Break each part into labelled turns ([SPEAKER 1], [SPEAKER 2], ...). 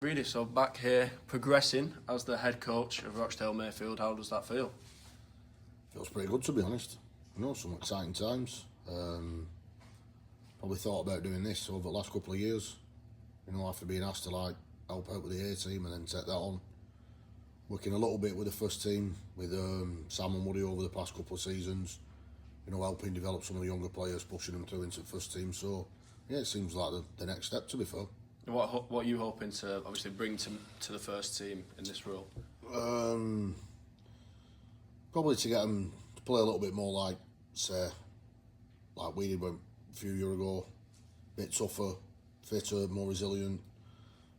[SPEAKER 1] Really, so back here, progressing as the head coach of Rochdale Mayfield, how does that feel?
[SPEAKER 2] Feels pretty good, to be honest. Some exciting times. Probably thought about doing this over the last couple of years. After being asked to help out with the A team and then take that on. Working a little bit with the first team with Sam and Woody over the past couple of seasons. Helping develop some of the younger players, pushing them through into the first team. So, yeah, it seems like the next step, to be fair.
[SPEAKER 1] What are you hoping to obviously bring to the first team in this role?
[SPEAKER 2] Probably to get them to play a little bit more like we did a few years ago. A bit tougher, fitter, more resilient,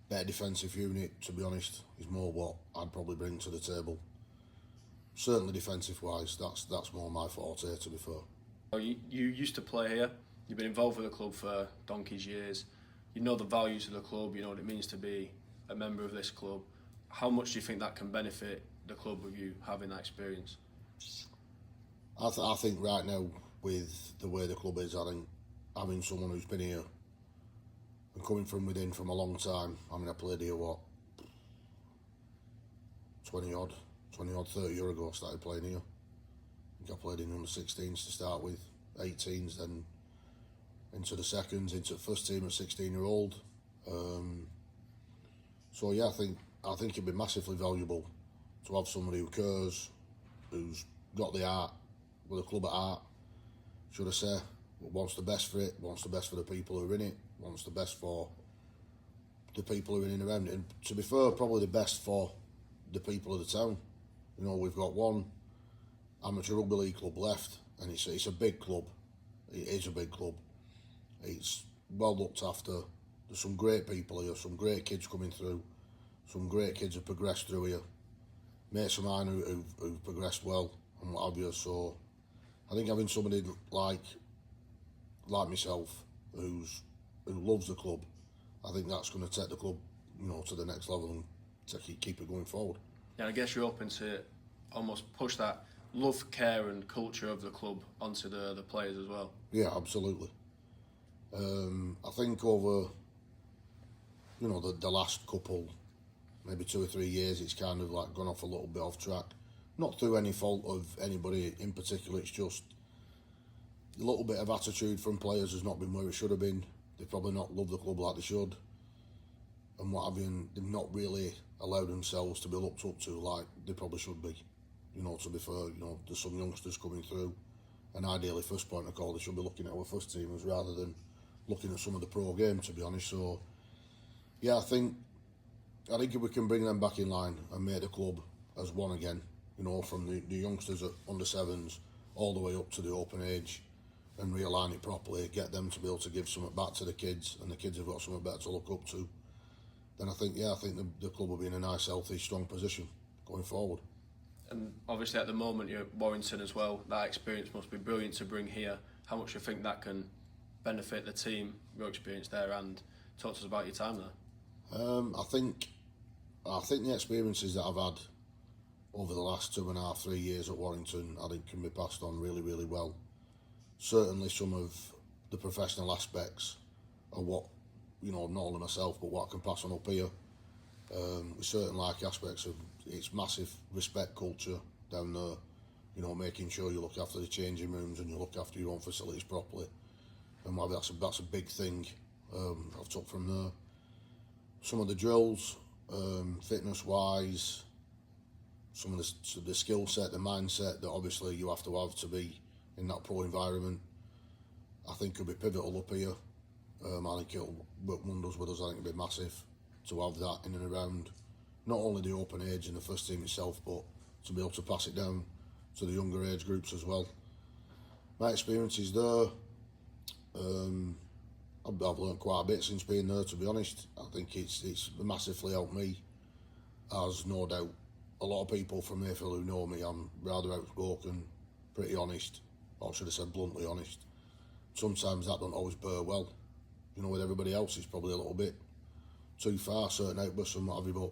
[SPEAKER 2] better defensive unit, to be honest, is more what I'd probably bring to the table. Certainly defensive-wise, that's more my forte, to be fair.
[SPEAKER 1] You used to play here. You've been involved with the club for donkey's years. You know the values of the club. You know what it means to be a member of this club. How much do you think that can benefit the club with you having that experience?
[SPEAKER 2] I think right now, with the way the club is, I think having someone who's been here and coming from within from a long time. I played here 20 odd, 30 years ago. I started playing here. I think I played in under 16s to start with, 18s, then into the seconds, into the first team at 16-year-old. So yeah, I think it'd be massively valuable to have somebody who cares, who's got the heart, with a club at heart, should I say, wants the best for it, wants the best for the people who are in it, wants the best for the people who are in and around it. And to be fair, probably the best for the people of the town. We've got one amateur rugby league club left, and it's a big club. It is a big club. It's well looked after. There's some great people here, some great kids coming through, some great kids have progressed through here. Mates of mine who've progressed well and what have you. So I think having somebody like myself who loves the club, I think that's going to take the club, to the next level and to keep it going forward.
[SPEAKER 1] Yeah, I guess you're hoping to almost push that love, care and culture of the club onto the players as well.
[SPEAKER 2] Yeah, absolutely. I think over, the last couple, maybe 2 or 3 years, it's kind of gone off a little bit off track. Not through any fault of anybody in particular, it's just a little bit of attitude from players has not been where it should have been. They've probably not loved the club like they should. And what have you, and they've not really allowed themselves to be looked up to like they probably should be. To be fair, there's some youngsters coming through, and ideally first point of call they should be looking at our first teamers rather than looking at some of the pro game, to be honest. So yeah, I think if we can bring them back in line and make the club as one again, from the youngsters at under sevens all the way up to the open age, and realign it properly, get them to be able to give something back to the kids, and the kids have got something better to look up to, then I think the club will be in a nice, healthy, strong position going forward.
[SPEAKER 1] And obviously at the moment you're at Warrington as well. That experience must be brilliant to bring here. How much do you think that can benefit the team, your experience there, and talk to us about your time there?
[SPEAKER 2] I think the experiences that I've had over the last 2.5, 3 years at Warrington, I think can be passed on really, really well. Certainly some of the professional aspects of what, not only myself, but what I can pass on up here. We certainly like aspects of its massive respect culture down there, making sure you look after the changing rooms and you look after your own facilities properly. And that's a big thing I've took from there. Some of the drills, fitness-wise, some of the skill set, the mindset that obviously you have to be in that pro environment, I think could be pivotal up here. I think it'll work wonders with us. I think it'll be massive to have that in and around not only the open age and the first team itself, but to be able to pass it down to the younger age groups as well. My experiences there, I've learned quite a bit since being there, to be honest. I think it's massively helped me, as no doubt a lot of people from Mayfield who know me. I'm rather outspoken, pretty honest, or should have said bluntly honest. Sometimes that don't always bear well. With everybody else, it's probably a little bit too far, certain outbursts and what have you, but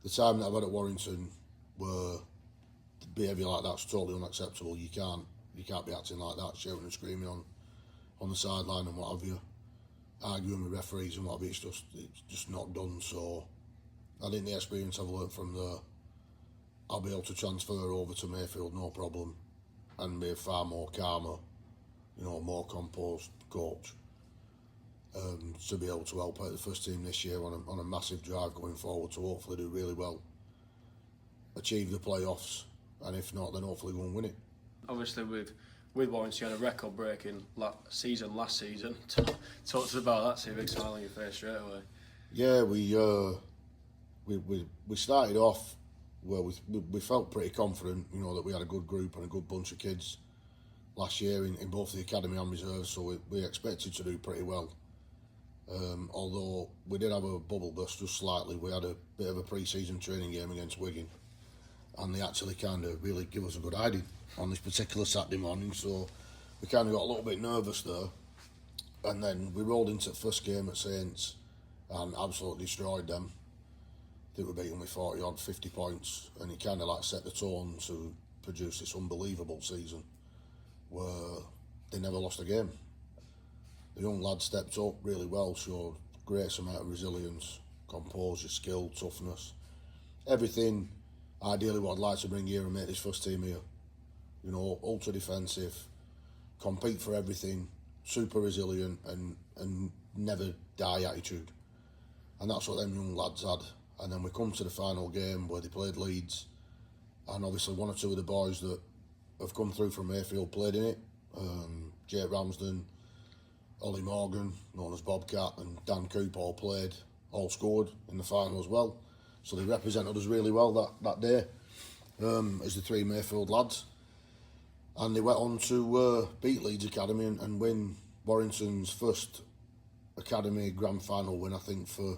[SPEAKER 2] the time that I've had at Warrington, where behaviour like that's totally unacceptable. You can't be acting like that, shouting and screaming on the sideline and what have you, arguing with referees and what have you. It's just not done. So I think the experience I've learnt from there, I'll be able to transfer over to Mayfield no problem, and be a far more calmer, more composed coach. To be able to help out the first team this year on a massive drive going forward to hopefully do really well, achieve the playoffs, and if not, then hopefully go and win it.
[SPEAKER 1] Obviously, with Warrington, you had a record-breaking season last season. Talk to us about that. See a big smile on your face straight away.
[SPEAKER 2] Yeah, we started off where we felt pretty confident, that we had a good group and a good bunch of kids last year in both the academy and reserves, so we expected to do pretty well. Although we did have a bubble burst just slightly. We had a bit of a pre-season training game against Wigan, and they actually kind of really give us a good hiding on this particular Saturday morning, so we kind of got a little bit nervous there. And then we rolled into the first game at Saints and absolutely destroyed them. I think we beat them with 40 odd, 50 points, and it kind of set the tone to produce this unbelievable season where they never lost a game. The young lads stepped up really well, showed great amount of resilience, composure, skill, toughness, everything ideally what I'd like to bring here and make this first team here. Ultra defensive, compete for everything, super resilient, and never die attitude. And that's what them young lads had. And then we come to the final game where they played Leeds, and obviously one or two of the boys that have come through from Mayfield played in it. Jake Ramsden, Ollie Morgan, known as Bobcat, and Dan Cooper all scored in the final as well. So they represented us really well that day as the three Mayfield lads. And they went on to beat Leeds Academy and win Warrington's first academy grand final win, I think, for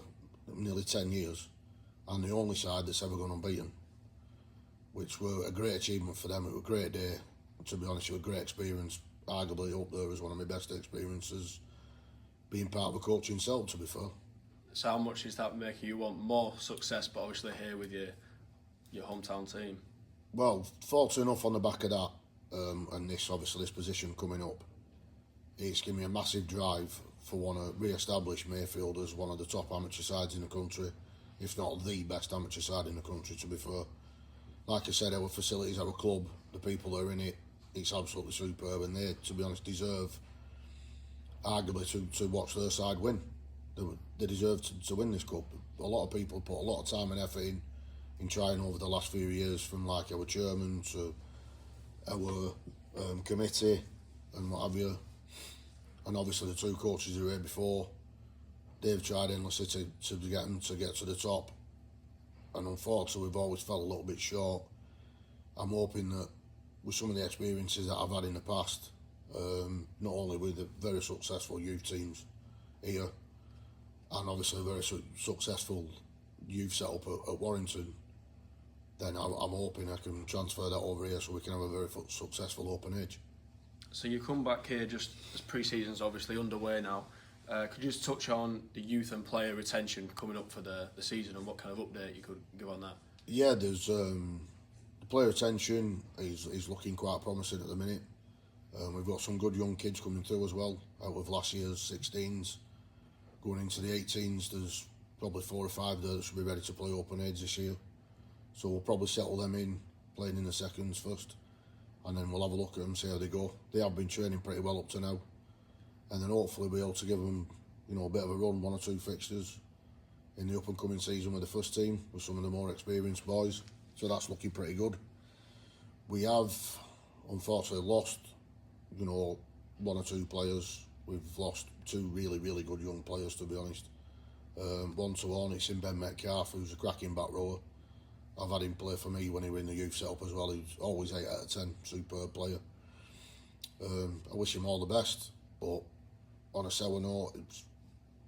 [SPEAKER 2] nearly 10 years. And the only side that's ever gone unbeaten, which were a great achievement for them. It was a great day. To be honest, it was a great experience. Arguably up there as one of my best experiences being part of a coaching setup, to be fair.
[SPEAKER 1] So how much is that making you want more success, but obviously here with your hometown team?
[SPEAKER 2] Well, fortunate enough on the back of that, and this position coming up, it's given me a massive drive for want to re-establish Mayfield as one of the top amateur sides in the country, if not the best amateur side in the country, to be fair. Like I said, our facilities, our club, the people that are in it, it's absolutely superb, and they, to be honest, deserve arguably to watch their side win. They deserve to win this cup. A lot of people put a lot of time and effort in trying over the last few years, from our chairman to our committee and what have you. And obviously the two coaches who were here before, they've tried endlessly to get them to get to the top. And unfortunately we've always fell a little bit short. I'm hoping that with some of the experiences that I've had in the past, not only with the very successful youth teams here, and obviously a very successful youth setup at Warrington, then I'm hoping I can transfer that over here so we can have a very successful open age.
[SPEAKER 1] So you come back here just as pre-season's obviously underway now. Could you just touch on the youth and player retention coming up for the season and what kind of update you could give on that?
[SPEAKER 2] Yeah, there's the player retention is looking quite promising at the minute. We've got some good young kids coming through as well, out of last year's 16s. Going into the 18s, there's probably 4 or 5 there that should be ready to play open age this year. So we'll probably settle them in, playing in the seconds first, and then we'll have a look at them, see how they go. They have been training pretty well up to now, and then hopefully we'll be able to give them, a bit of a run, 1 or 2 fixtures in the up and coming season with the first team, with some of the more experienced boys. So that's looking pretty good. We have, unfortunately, lost, 1 or 2 players. We've lost 2 really, really good young players, to be honest. One to Hornets in Ben Metcalf, who's a cracking back rower. I've had him play for me when he was in the youth setup as well. He's always 8 out of 10, superb player. I wish him all the best, but on a sour note, it's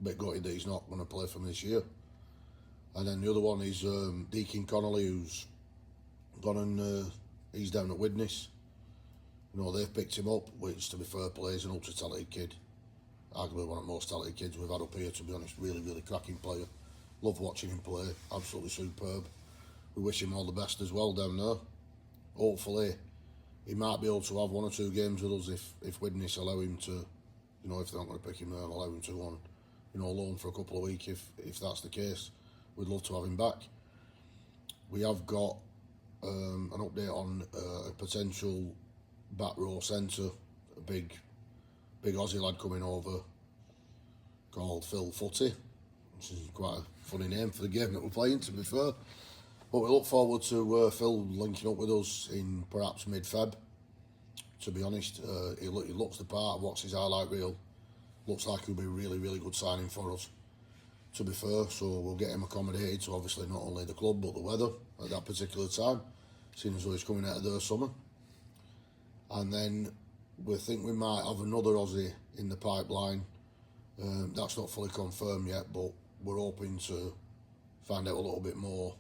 [SPEAKER 2] a bit gutted that he's not going to play for me this year. And then the other one is Deacon Connolly, who's gone and he's down at Widnes. They've picked him up, which, to be fair play, is an ultra talented kid. Arguably one of the most talented kids we've had up here, to be honest. Really, really cracking player. Love watching him play. Absolutely superb. We wish him all the best as well down there. Hopefully, he might be able to have 1 or 2 games with us if Widnes allow him to, if they're not going to pick him there, allow him to go on, loan for a couple of weeks if that's the case. we'd love to have him back. We have got an update on a potential back row centre, a big Aussie lad coming over called Phil Footy, which is quite a funny name for the game that we're playing, to be fair. But we look forward to Phil linking up with us in perhaps mid-Feb. To be honest, he looks the part. I've watched his highlight reel. Looks like he'll be a really, really good signing for us, to be fair. So we'll get him accommodated to obviously not only the club but the weather at that particular time, seeing as though he's coming out of their summer. And then we think we might have another Aussie in the pipeline. That's not fully confirmed yet, but we're hoping to find out a little bit more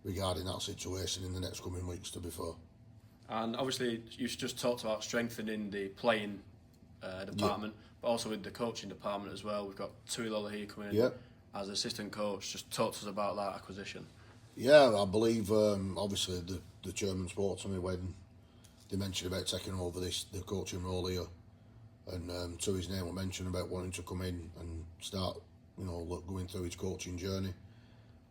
[SPEAKER 2] regarding that situation in the next coming weeks, to be fair. And
[SPEAKER 1] obviously, you've just talked about strengthening the playing department, but also with the coaching department as well. We've got Tui Lolohea coming in as assistant coach. Just talk to us about that acquisition.
[SPEAKER 2] Yeah, I believe obviously the chairman spoke to me when they mentioned about taking over the coaching role here, and to his name we mentioned about wanting to come in and start, going through his coaching journey.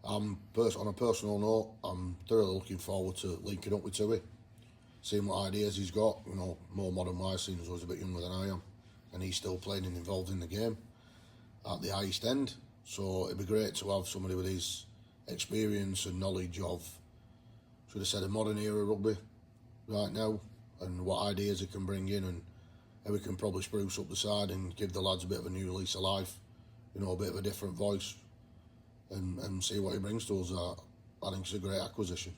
[SPEAKER 2] On a personal note, I'm thoroughly looking forward to linking up with Tui, seeing what ideas he's got, more modern wise, seeing as he's a bit younger than I am, and he's still playing and involved in the game at the highest end. So it'd be great to have somebody with his experience and knowledge of, should have said, a modern era rugby right now, and what ideas he can bring in, and how we can probably spruce up the side and give the lads a bit of a new lease of life, a bit of a different voice, and see what he brings to us. I think it's a great acquisition.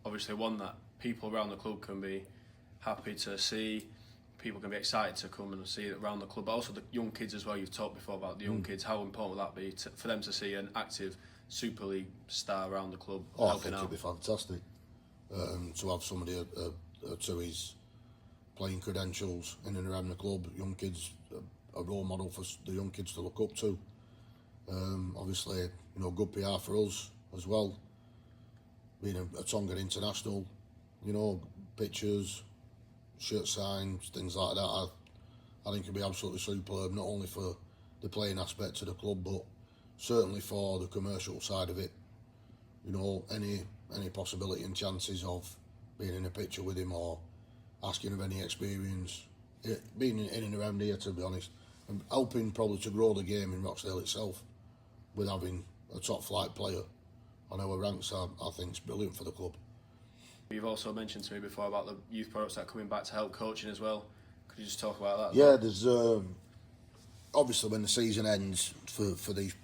[SPEAKER 1] Obviously one that people around the club can be happy to see, people can be excited to come and see it around the club, but also the young kids as well. You've talked before about the young kids. How important will that be for them to see an active Super League star around the club helping out?
[SPEAKER 2] I think it'd be fantastic to have somebody to his playing credentials in and around the club. Young kids, a role model for the young kids to look up to. Obviously, good PR for us as well. Being a Tonga international, pictures, shirt signs, things like that. I think it'd be absolutely superb, not only for the playing aspect of the club, but certainly for the commercial side of it. Any possibility and chances of being in a picture with him or asking of any experience, being in and around here, to be honest, and helping probably to grow the game in Rochdale itself with having a top flight player on our ranks. I think it's brilliant for the club.
[SPEAKER 1] You've also mentioned to me before about the youth products that are coming back to help coaching as well. Could you just talk about that?
[SPEAKER 2] Yeah, there's obviously when the season ends for these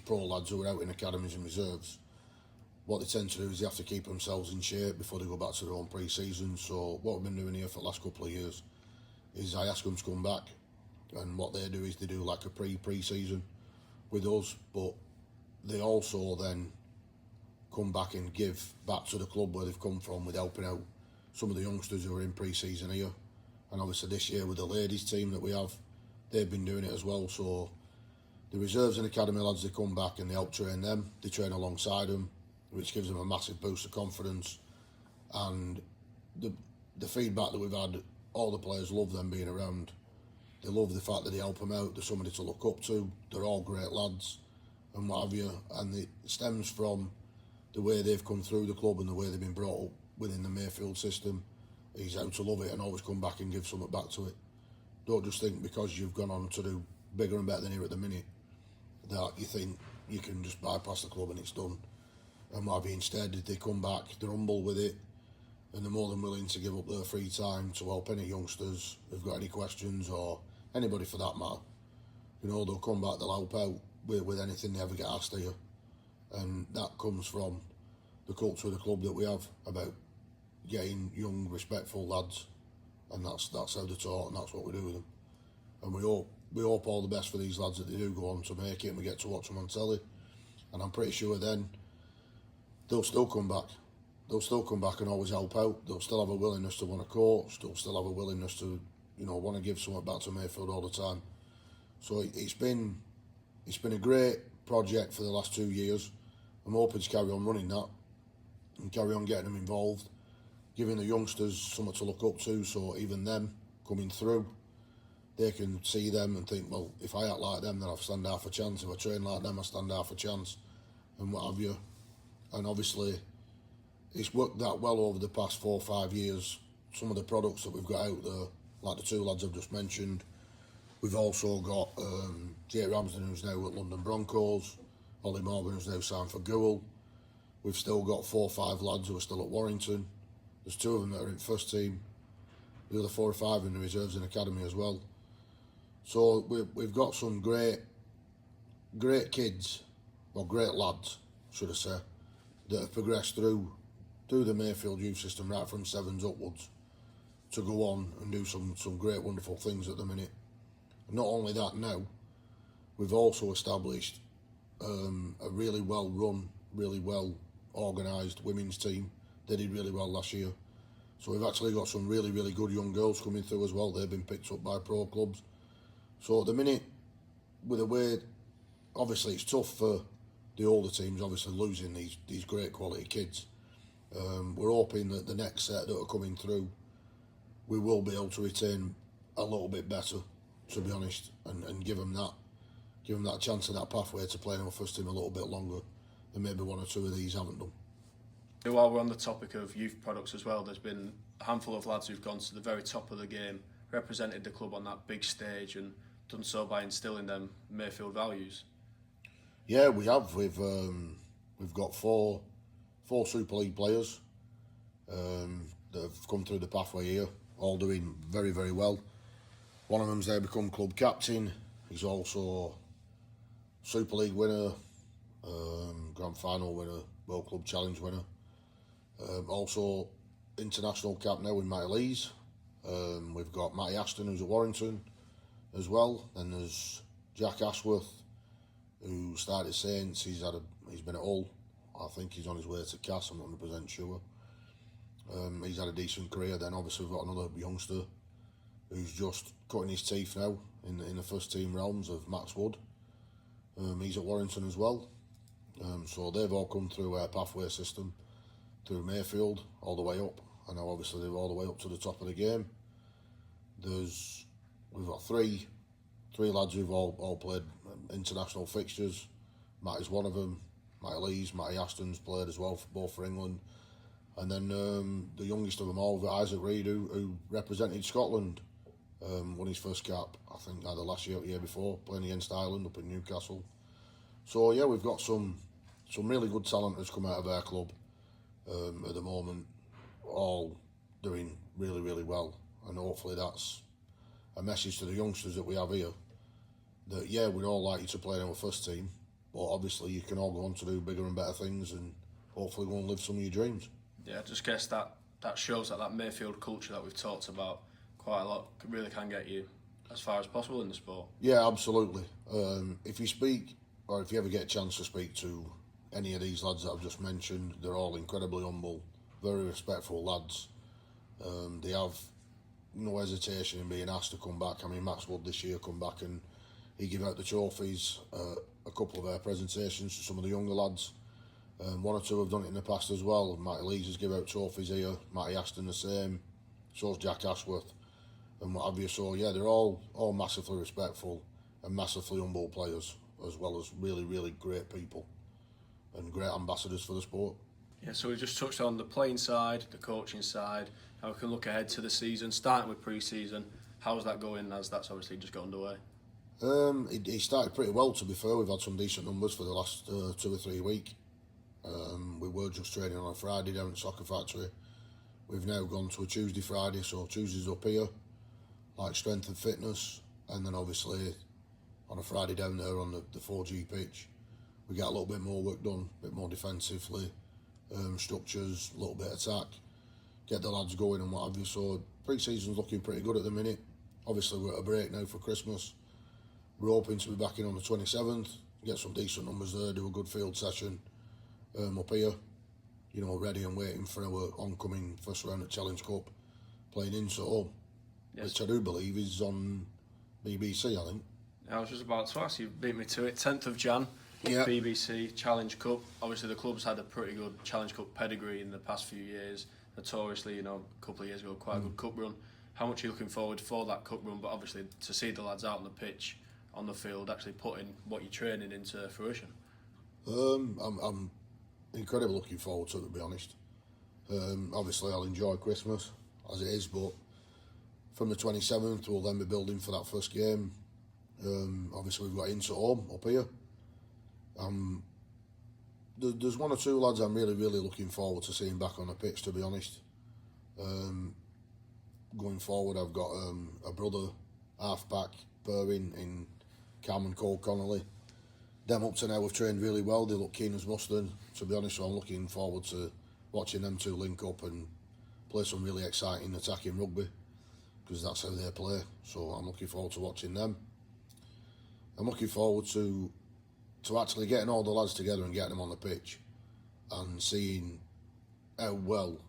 [SPEAKER 2] pro lads who are out in academies and reserves, what they tend to do is they have to keep themselves in shape before they go back to their own pre-season. So what we've been doing here for the last couple of years is I ask them to come back, and what they do is they do like a pre-season with us, but they also then come back and give back to the club where they've come from with helping out some of the youngsters who are in pre-season here. And obviously this year with the ladies team that we have, they've been doing it as well. So the reserves and academy lads, they come back and they help train them. They train alongside them, which gives them a massive boost of confidence. And the feedback that we've had, all the players love them being around. They love the fact that they help them out. They're somebody to look up to. They're all great lads and what have you. And it stems from the way they've come through the club and the way they've been brought up within the Mayfield system. Is how to love it and always come back and give something back to it. Don't just think because you've gone on to do bigger and better than here at the minute that you think you can just bypass the club and it's done. And what have you, instead, they come back, they're humble with it, and they're more than willing to give up their free time to help any youngsters who've got any questions, or anybody for that matter. They'll come back, they'll help out with anything they ever get asked here. And that comes from the culture of the club that we have about getting young, respectful lads, and that's how they're taught, and that's what we do with them. And we hope all the best for these lads that they do go on to make it, and we get to watch them on telly. And I'm pretty sure then they'll still come back. They'll still come back and always help out. They'll still have a willingness to want to coach. They'll still have a willingness to, want to give something back to Mayfield all the time. So it's been a great project for the last 2 years. I'm hoping to carry on running that and carry on getting them involved, giving the youngsters something to look up to, so even them coming through, they can see them and think, well, if I act like them, then I stand half a chance. If I train like them, I stand half a chance. and what have you. And obviously, it's worked that well over the past 4 or 5 years. Some of the products that we've got out there, like the 2 lads I've just mentioned. We've also got Jake Ramsden, who's now at London Broncos, Ollie Morgan, who's now signed for Goole. We've still got 4 or 5 lads who are still at Warrington. There's 2 of them that are in first team. The other 4 or 5 in the reserves and academy as well. So we've got some great kids, or great lads, should I say, that have progressed through the Mayfield youth system right from 7s upwards to go on and do some great, wonderful things at the minute. And not only that, now we've also established a really well run, really well organised women's team. They did really well last year. So we've actually got some really, really good young girls coming through as well. They've been picked up by pro clubs. So at the minute, with the way, obviously it's tough for the older teams, obviously losing these great quality kids. We're hoping that the next set that are coming through, we will be able to retain a little bit better, to be honest, and give them that chance and that pathway to play in our first team a little bit longer than maybe 1 or 2 of these haven't done.
[SPEAKER 1] While we're on the topic of youth products as well, there's been a handful of lads who've gone to the very top of the game, represented the club on that big stage, and done so by instilling them Mayfield values.
[SPEAKER 2] Yeah, we have. We've got four Super League players that have come through the pathway here, all doing very, very well. One of them's now become club captain. He's also Super League winner, Grand Final winner, World Club Challenge winner. Also international cap now with Matty Lees. We've got Matty Aston, who's at Warrington as well. Then there's Jack Ashworth, who started Saints. He's been at Hull. I think he's on his way to Cass, I'm not 100% sure. He's had a decent career. Then obviously we've got another youngster who's just cutting his teeth now in the first team realms of Max Wood. He's at Warrington as well. So they've all come through our pathway system, through Mayfield, all the way up. And now obviously they're all the way up to the top of the game. We've got three lads who've all played international fixtures. Matt is one of them. Matty Lees, Matty Aston's played as well, both for England. And then the youngest of them all, Isaac Reid, who represented Scotland, won his first cap, I think either last year or the year before, playing against Ireland up in Newcastle. So yeah, we've got some really good talent that's come out of our club at the moment, all doing really, really well. And hopefully that's a message to the youngsters that we have here, that yeah, we'd all like you to play in our first team, but obviously you can all go on to do bigger and better things and hopefully go and live some of your dreams. Yeah,
[SPEAKER 1] I just guess that shows that Mayfield culture that we've talked about quite a lot really can get you as far as possible in the sport.
[SPEAKER 2] Yeah, absolutely. If you speak, or if you ever get a chance to speak to any of these lads that I've just mentioned, they're all incredibly humble, very respectful lads. They have no hesitation in being asked to come back. I mean, Max Wood this year come back and he gave out the trophies, a couple of our presentations to some of the younger lads. 1 or 2 have done it in the past as well. Matty Lees has given out trophies here, Matty Aston the same, so's Jack Ashworth and what have you. So yeah, they're all massively respectful and massively humble players, as well as really, really great people and great ambassadors for the sport.
[SPEAKER 1] Yeah, so we just touched on the playing side, the coaching side, how we can look ahead to the season, starting with pre-season. How's that going, as that's obviously just got underway?
[SPEAKER 2] It started pretty well, to be fair. We've had some decent numbers for the last 2 or 3 weeks. We were just training on a Friday down at Soccer Factory. We've now gone to a Tuesday, Friday, so Tuesday's up here, like strength and fitness, and then obviously on a Friday down there on the 4G pitch, we get a little bit more work done, a bit more defensively, structures, a little bit of attack, get the lads going and what have you. So pre-season's looking pretty good at the minute. Obviously we're at a break now for Christmas. We're hoping to be back in on the 27th, get some decent numbers there, do a good field session up here, ready and waiting for our oncoming first round at Challenge Cup, playing in home, yes, which I do believe is on BBC, I think.
[SPEAKER 1] I was just about to ask, you beat me to it. 10th of Jan, yeah. BBC Challenge Cup. Obviously the club's had a pretty good Challenge Cup pedigree in the past few years. Notoriously, a couple of years ago, quite a good cup run. How much are you looking forward for that cup run, but obviously to see the lads out on the pitch, on the field, actually putting what you're training into fruition?
[SPEAKER 2] I'm incredibly looking forward to it, to be honest. Obviously, I'll enjoy Christmas as it is, but from the 27th, we'll then be building for that first game. Obviously, we've got Ince at home up here. There's one or two lads I'm really looking forward to seeing back on the pitch, to be honest. Going forward, I've got a brother half-back pairing in Cam and Cole Connolly. Them up to now have trained really well. They look keen as mustard, to be honest, so I'm looking forward to watching them two link up and play some really exciting attacking rugby, because that's how they play. So I'm looking forward to watching them. I'm looking forward to actually getting all the lads together and getting them on the pitch and seeing how well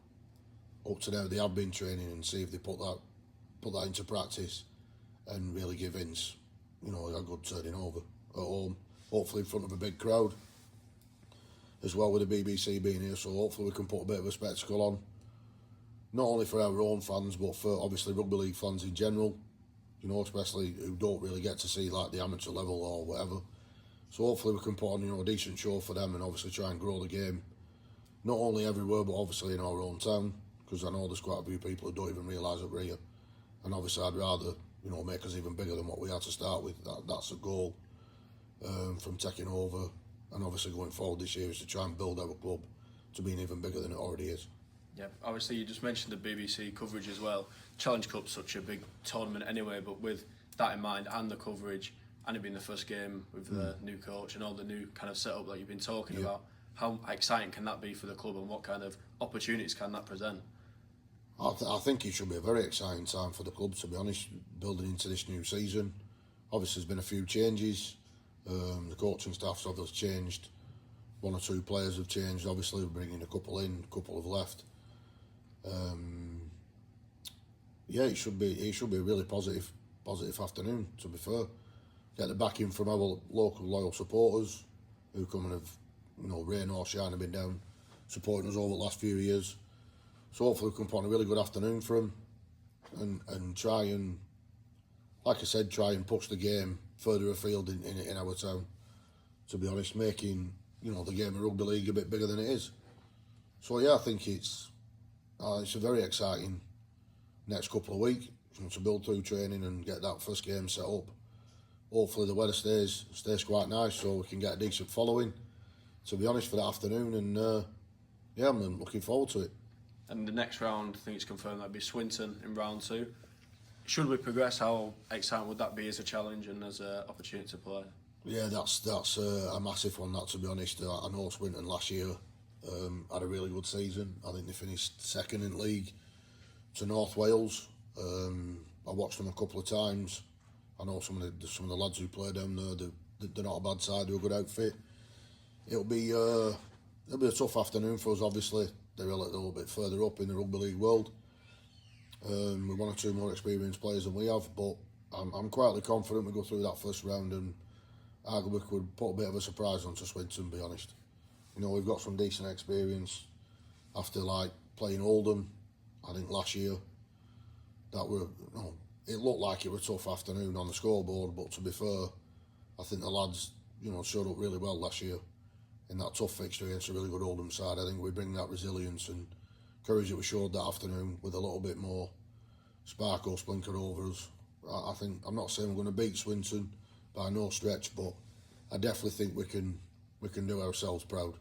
[SPEAKER 2] up to now they have been training, and see if they put that into practice and really give Ince, a good turning over at home, hopefully in front of a big crowd as well, with the BBC being here. So hopefully we can put a bit of a spectacle on, not only for our own fans but for obviously rugby league fans in general, especially who don't really get to see like the amateur level or whatever. So hopefully we can put on a decent show for them, and obviously try and grow the game, not only everywhere but obviously in our own town, because I know there's quite a few people who don't even realise that we're here. And obviously I'd rather make us even bigger than what we had to start with. That's the goal from taking over, and obviously going forward this year is to try and build our club to being even bigger than it already is.
[SPEAKER 1] Yeah, obviously you just mentioned the BBC coverage as well. Challenge Cup's such a big tournament anyway, but with that in mind and the coverage, and it being the first game with the new coach and all the new kind of setup that you've been talking about, how exciting can that be for the club, and what kind of opportunities can that present?
[SPEAKER 2] I think it should be a very exciting time for the club, to be honest, building into this new season. Obviously there's been a few changes. The coaching staff's obviously changed. One or two players have changed. Obviously we're bringing a couple in, a couple have left. It should be a really positive afternoon, to be fair. Get the backing from our local loyal supporters who come and have, rain or shine, have been down supporting us over the last few years. So hopefully we can put on a really good afternoon for them and try and, like I said, try and push the game further afield in our town, to be honest, making, the game of rugby league a bit bigger than it is. So I think it's a very exciting next couple of weeks to build through training and get that first game set up. Hopefully the weather stays quite nice so we can get a decent following, to be honest, for that afternoon, and I'm looking forward to it.
[SPEAKER 1] And the next round, I think it's confirmed, that'd be Swinton in round 2. Should we progress, how exciting would that be as a challenge and as an opportunity to play?
[SPEAKER 2] Yeah, that's a massive one, that, to be honest. I know Swinton last year had a really good season. I think they finished second in league to North Wales. I watched them a couple of times. I know some of the lads who play down there. They're not a bad side. They're a good outfit. It'll be a tough afternoon for us. Obviously, they're a little bit further up in the rugby league world. With one or two more experienced players than we have, but I'm quietly confident we go through that first round, and arguably could put a bit of a surprise onto Swinton, to be honest. We've got some decent experience after playing Oldham, I think last year. It looked like it was a tough afternoon on the scoreboard, but to be fair, I think the lads, showed up really well last year in that tough fixture against a really good Oldham side. I think we bring that resilience and courage that we showed that afternoon with a little bit more sparkle splintered over us. I think, I'm not saying we're going to beat Swinton by no stretch, but I definitely think we can do ourselves proud.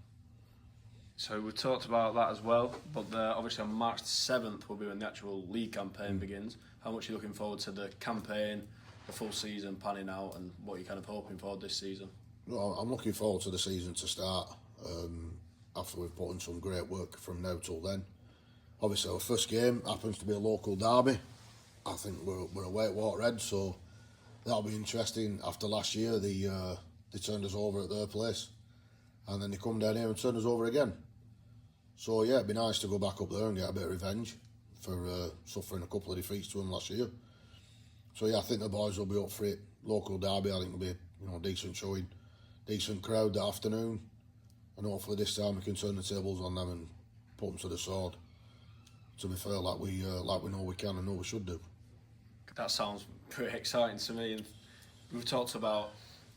[SPEAKER 1] So we talked about that as well, but obviously on March 7th will be when the actual league campaign begins. How much are you looking forward to the campaign, the full season panning out, and what you're kind of hoping for this season?
[SPEAKER 2] Well, I'm looking forward to the season to start after we've put in some great work from now till then. Obviously our first game happens to be a local derby. I think we're away at Waterhead, so that'll be interesting. After last year they turned us over at their place, and then they come down here and turn us over again. So it'd be nice to go back up there and get a bit of revenge for suffering a couple of defeats to them last year. So I think the boys will be up for it. Local derby, I think will be a decent showing, decent crowd that afternoon, and hopefully this time we can turn the tables on them and put them to the sword. To be fair, like we know we can and know we should do.
[SPEAKER 1] That sounds pretty exciting to me. And we've talked about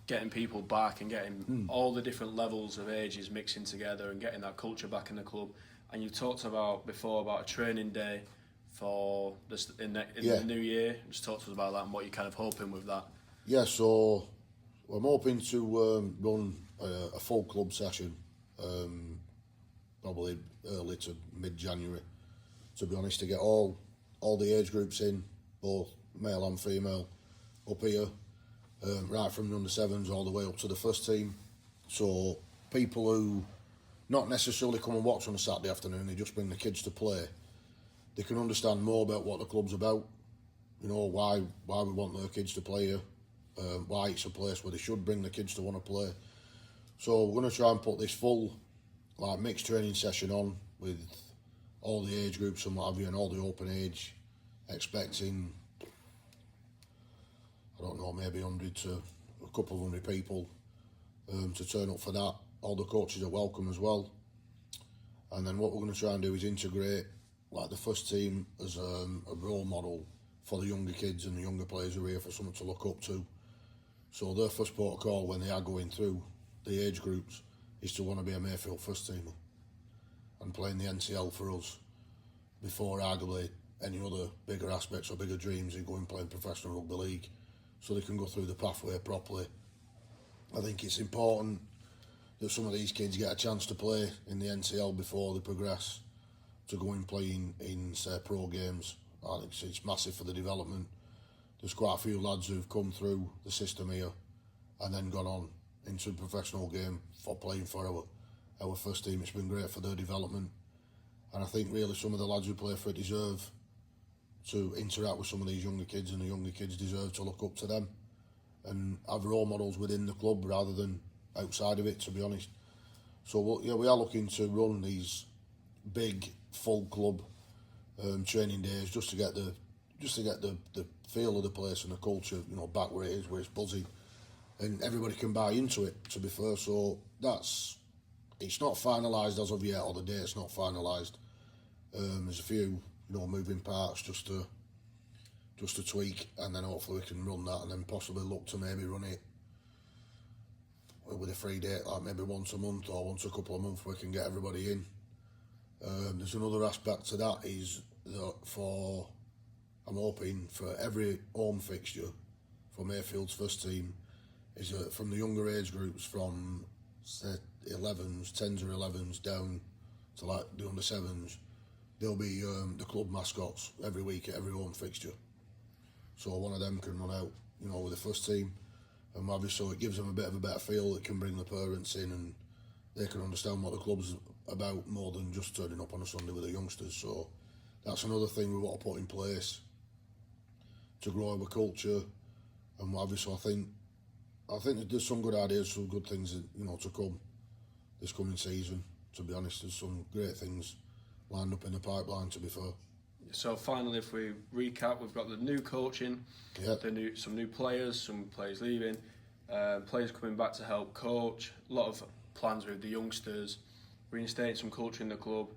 [SPEAKER 1] getting people back and getting all the different levels of ages mixing together and getting that culture back in the club. And you talked about before about a training day for this in the new year. Just talk to us about that and what you're kind of hoping with that.
[SPEAKER 2] Yeah, so I'm hoping to run a full club session, probably early to mid-January, to be honest, to get all the age groups in, both male and female, up here, right from the under-7s all the way up to the first team. So people who not necessarily come and watch on a Saturday afternoon, they just bring the kids to play, they can understand more about what the club's about, you know, why we want their kids to play here, why it's a place where they should bring the kids to want to play. So we're going to try and put this full mixed training session on with all the age groups and what have you, and all the open age, expecting, I don't know, maybe 100 to a couple of hundred people to turn up for that. All the coaches are welcome as well. And then what we're going to try and do is integrate the first team as a role model for the younger kids and the younger players who are here for something to look up to. So their first protocol when they are going through the age groups is to want to be a Mayfield first teamer and playing the NCL for us before arguably any other bigger aspects or bigger dreams in going playing professional rugby league, so they can go through the pathway properly. I think it's important that some of these kids get a chance to play in the NCL before they progress to go and play in say, pro games. I think it's massive for the development. There's quite a few lads who've come through the system here and then gone on into a professional game for playing for our first team. It's been great for their development. And I think really some of the lads who play for it deserve to interact with some of these younger kids, and the younger kids deserve to look up to them and have role models within the club rather than outside of it, to be honest. So we are looking to run these big full club training days just to get the feel of the place and the culture, you know, back where it is, where it's buzzing, and everybody can buy into it, to be fair. So it's not finalised as of yet, or the date's not finalised. There's a few, you know, moving parts just to tweak, and then hopefully we can run that, and then possibly look to maybe run it with a free date, like maybe once a month or once a couple of months, we can get everybody in. There's another aspect to that is that I'm hoping for every home fixture for Mayfield's first team is from the younger age groups, from say 11s, 10s or 11s down to like the under 7s, there'll be the club mascots every week at every home fixture. So one of them can run out, you know, with the first team, and obviously so it gives them a bit of a better feel. It can bring the parents in and they can understand what the club's about more than just turning up on a Sunday with the youngsters. So that's another thing we want to put in place to grow our culture. And obviously I think there's some good ideas, some good things, you know, to come this coming season. To be honest, there's some great things lined up in the pipeline, to be fair.
[SPEAKER 1] So finally, if we recap, we've got the new coaching, some new players, some players leaving, players coming back to help coach, a lot of plans with the youngsters, reinstating some culture in the club.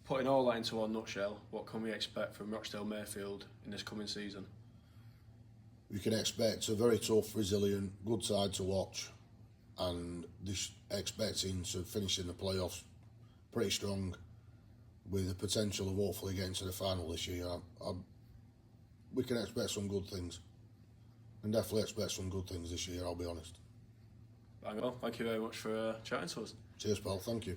[SPEAKER 1] Putting all that into one nutshell, what can we expect from Rochdale Mayfield in this coming season?
[SPEAKER 2] We can expect a very tough, resilient, good side to watch, and expecting to finish in the playoffs pretty strong, with the potential of hopefully getting to the final this year. We can expect some good things, and definitely expect some good things this year, I'll be honest.
[SPEAKER 1] Bang on. Thank you very much for chatting to us.
[SPEAKER 2] Cheers, pal. Thank you.